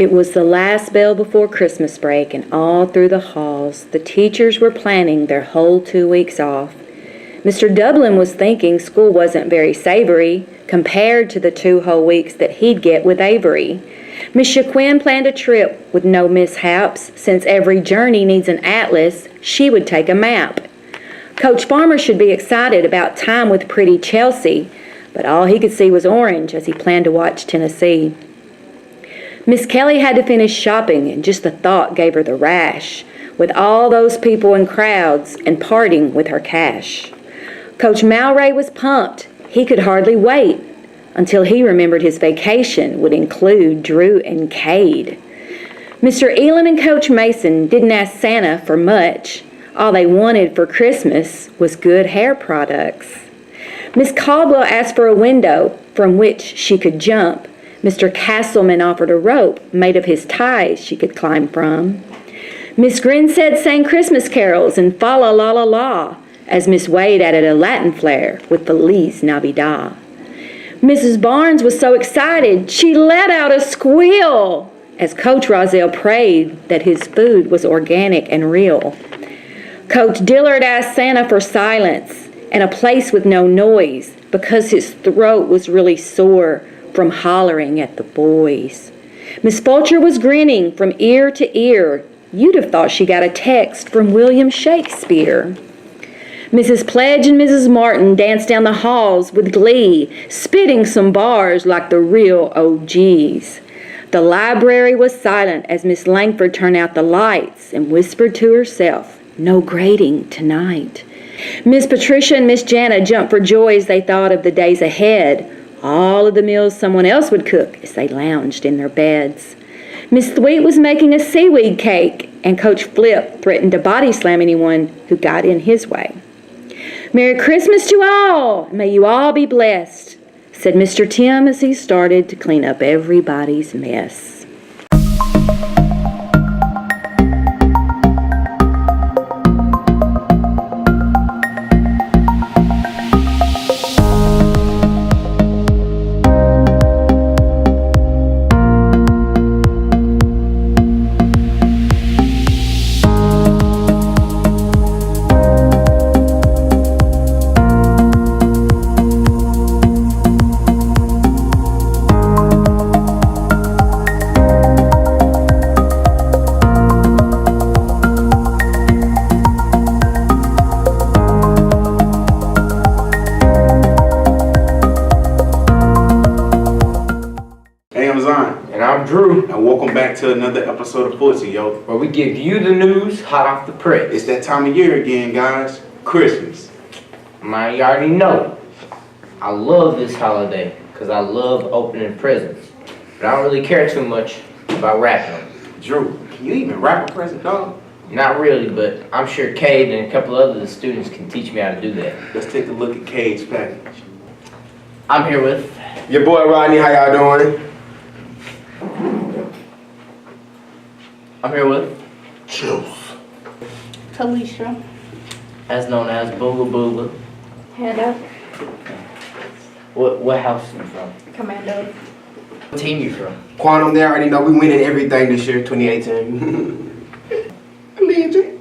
It was the last bell before Christmas break, and all through the halls, the teachers were planning their whole 2 weeks off. Mr. Dublin was thinking school wasn't very savory compared to the 2 whole weeks that he'd get with Avery. Miss Shaquin planned a trip with no mishaps. Since every journey needs an atlas, she would take a map. Coach Farmer should be excited about time with pretty Chelsea, but all he could see was orange as he planned to watch Tennessee. Miss Kelly had to finish shopping, and just the thought gave her the rash, with all those people in crowds and parting with her cash. Coach Malray was pumped. He could hardly wait until he remembered his vacation would include Drew and Cade. Mr. Elam and Coach Mason didn't ask Santa for much. All they wanted for Christmas was good hair products. Miss Caldwell asked for a window from which she could jump. Mr. Castleman offered a rope made of his ties she could climb from. Miss Grinstead sang Christmas carols and fa la la la la, as Miss Wade added a Latin flair with Feliz Navidad. Mrs. Barnes was so excited she let out a squeal as Coach Rozelle prayed that his food was organic and real. Coach Dillard asked Santa for silence and a place with no noise because his throat was really sore from hollering at the boys. Miss Fulcher was grinning from ear to ear. You'd have thought she got a text from William Shakespeare. Mrs. Pledge and Mrs. Martin danced down the halls with glee, spitting some bars like the real OGs. The library was silent as Miss Langford turned out the lights and whispered to herself, "No grading tonight." Miss Patricia and Miss Jana jumped for joy as they thought of the days ahead. All of the meals someone else would cook as they lounged in their beds. Miss Thweet was making a seaweed cake, and Coach Flip threatened to body slam anyone who got in his way. "Merry Christmas to all! May you all be blessed," said Mr. Tim as he started to clean up everybody's mess. Drew, and welcome back to another episode of Fulton, yo. Where we give you the news hot off the press. It's that time of year again, guys. Christmas. Man, you already know. I love this holiday because I love opening presents. But I don't really care too much about wrapping them. Drew, can you even wrap a present, dog? Not really, but I'm sure Cade and a couple other students can teach me how to do that. Let's take a look at Cade's package. I'm here with your boy Rodney. How y'all doing? I'm here with Juice. Talisha. As known as Booga Booga. Hannah. What house are you from? Commando. What team you from? Quantum, they already know we winning everything this year, 2018. Legion.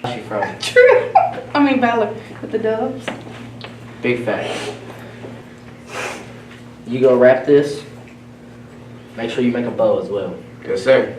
Where's she from? True. I mean Valor with the Dubs. Big fact. You go wrap this. Make sure you make a bow as well. Yes, sir.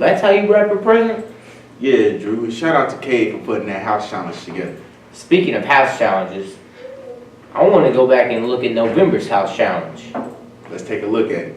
that's how you wrap a present? Yeah, Drew. And shout out to Kay for putting that house challenge together. Speaking of house challenges, I want to go back and look at November's house challenge. Let's take a look at it.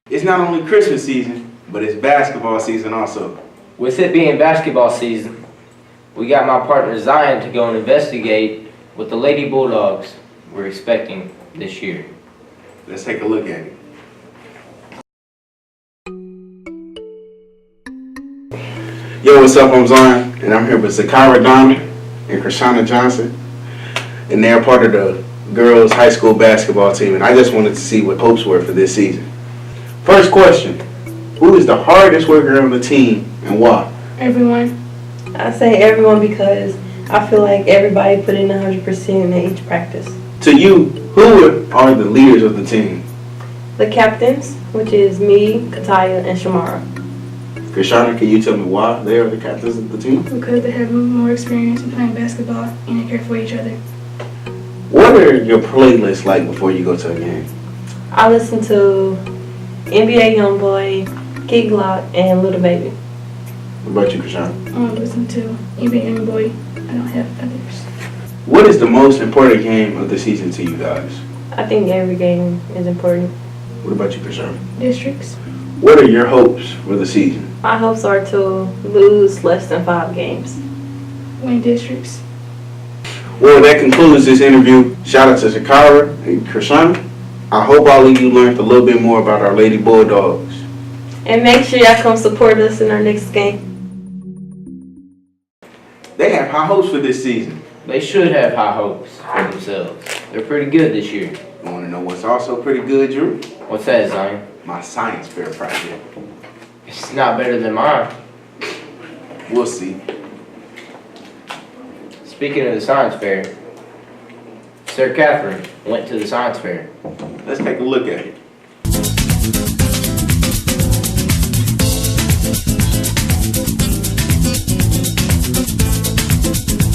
It's not only Christmas season, but it's basketball season also. With it being basketball season, we got my partner Zion to go and investigate what the Lady Bulldogs were expecting this year. Let's take a look at it. Yo, what's up? I'm Zion, and I'm here with Zakira Diamond and Krishana Johnson, and they're part of the girls' high school basketball team, and I just wanted to see what hopes were for this season. First question, who is the hardest worker on the team and why? Everyone. I say everyone because I feel like everybody put in 100% in each practice. To you, who are the leaders of the team? The captains, which is me, Kataya, and Shamara. Krishana, can you tell me why they are the captains of the team? Because they have more experience in playing basketball and they care for each other. What are your playlists like before you go to a game? I listen to NBA Youngboy, Kid Glock, and Little Baby. What about you, Krishana? I listen to NBA Young Boy. I don't have others. What is the most important game of the season to you guys? I think every game is important. What about you, Krishana? Districts. What are your hopes for the season? My hopes are to lose less than 5 games. Win districts. Well, that concludes this interview. Shout out to Zakira and Krishana. I hope all of you learned a little bit more about our Lady Bulldogs. And make sure y'all come support us in our next game. They have high hopes for this season. They should have high hopes for themselves. They're pretty good this year. You want to know what's also pretty good, Drew? What's that, Zion? My science fair project. It's not better than mine. We'll see. Speaking of the science fair, Sir Catherine went to the science fair. Let's take a look at it.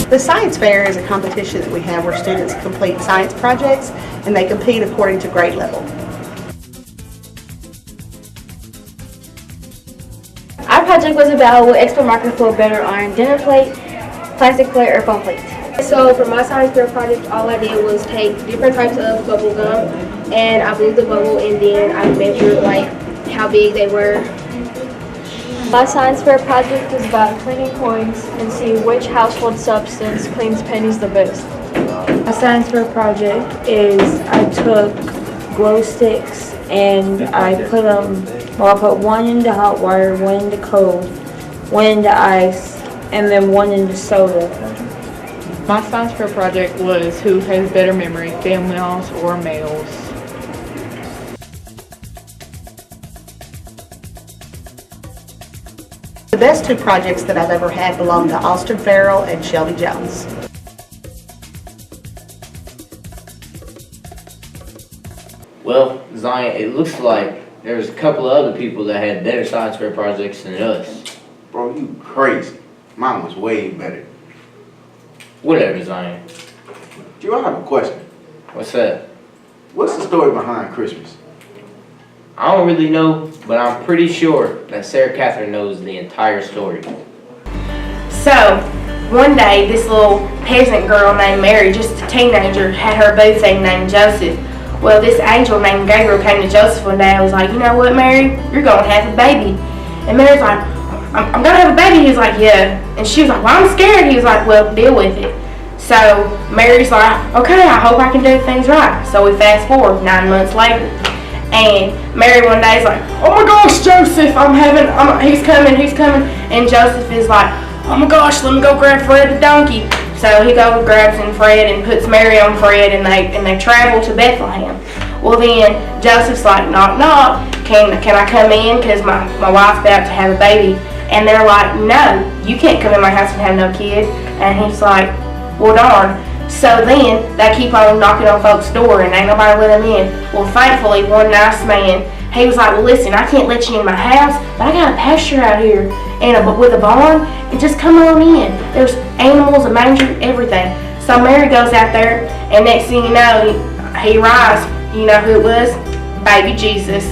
The science fair is a competition that we have where students complete science projects and they compete according to grade level. Our project was about what expert market for a better iron dinner plate, plastic plate, or foam plate. So for my science fair project, all I did was take different types of bubble gum and I blew the bubble and then I measured like how big they were. My science fair project is about cleaning coins and see which household substance cleans pennies the best. My science fair project is I took glow sticks and I put them, well, I put one into hot water, one into cold, one into ice, and then one into soda. My science fair project was who has better memory, females or males. The best 2 projects that I've ever had belong to Austin Farrell and Shelby Jones. Well, Zion, it looks like there's a couple of other people that had better science fair projects than us. Bro, you crazy. Mine was way better. Whatever, Zion. Drew, I have a question. What's that? What's the story behind Christmas? I don't really know, but I'm pretty sure that Sarah Catherine knows the entire story. So one day this little peasant girl named Mary, just a teenager, had her boo thing named Joseph. Well, this angel named Gabriel came to Joseph one day and was like, you know what, Mary, you're going to have a baby. And Mary's like, I'm going to have a baby. He was like, yeah. And she was like, well, I'm scared. He was like, well, deal with it. So Mary's like, okay, I hope I can do things right. So we fast forward 9 months later. And Mary one day is like, oh my gosh, Joseph, he's coming. And Joseph is like, oh my gosh, let me go grab Fred the donkey. So he goes, grabs in Fred and puts Mary on Fred, and they travel to Bethlehem. Well then, Joseph's like, knock knock, can I come in, because my wife's about to have a baby. And they're like, no, you can't come in my house and have no kid. And he's like, well darn. So then, they keep on knocking on folks' door and ain't nobody let them in. Well, thankfully, one nice man, he was like, well listen, I can't let you in my house, but I got a pasture out here and with a barn, and just come on in. There's animals, a manger, everything. So Mary goes out there, and next thing you know, he arrives. You know who it was? Baby Jesus.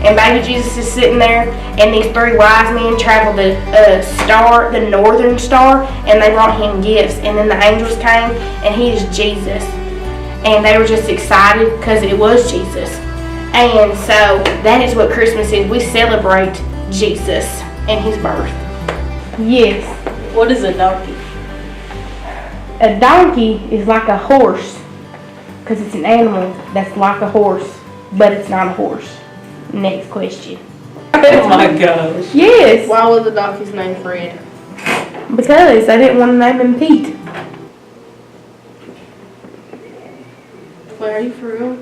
And baby Jesus is sitting there, and these 3 wise men traveled the northern star, and they brought him gifts. And then the angels came, and he is Jesus. And they were just excited because it was Jesus. And so that is what Christmas is. We celebrate Jesus and his birth. Yes. What is a donkey? A donkey is like a horse, because it's an animal that's like a horse, but it's not a horse. Next question. Oh my gosh. Yes. Why was the donkey's name Fred? Because I didn't want to name him Pete. Wait, are you for real?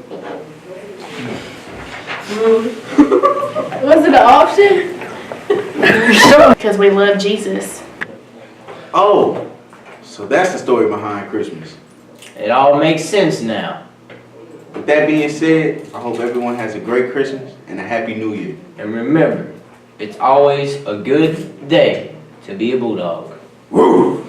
Was it an option? Because we love Jesus. Oh, so that's the story behind Christmas. It all makes sense now. With that being said, I hope everyone has a great Christmas and a Happy New Year. And remember, it's always a good day to be a bulldog. Woo!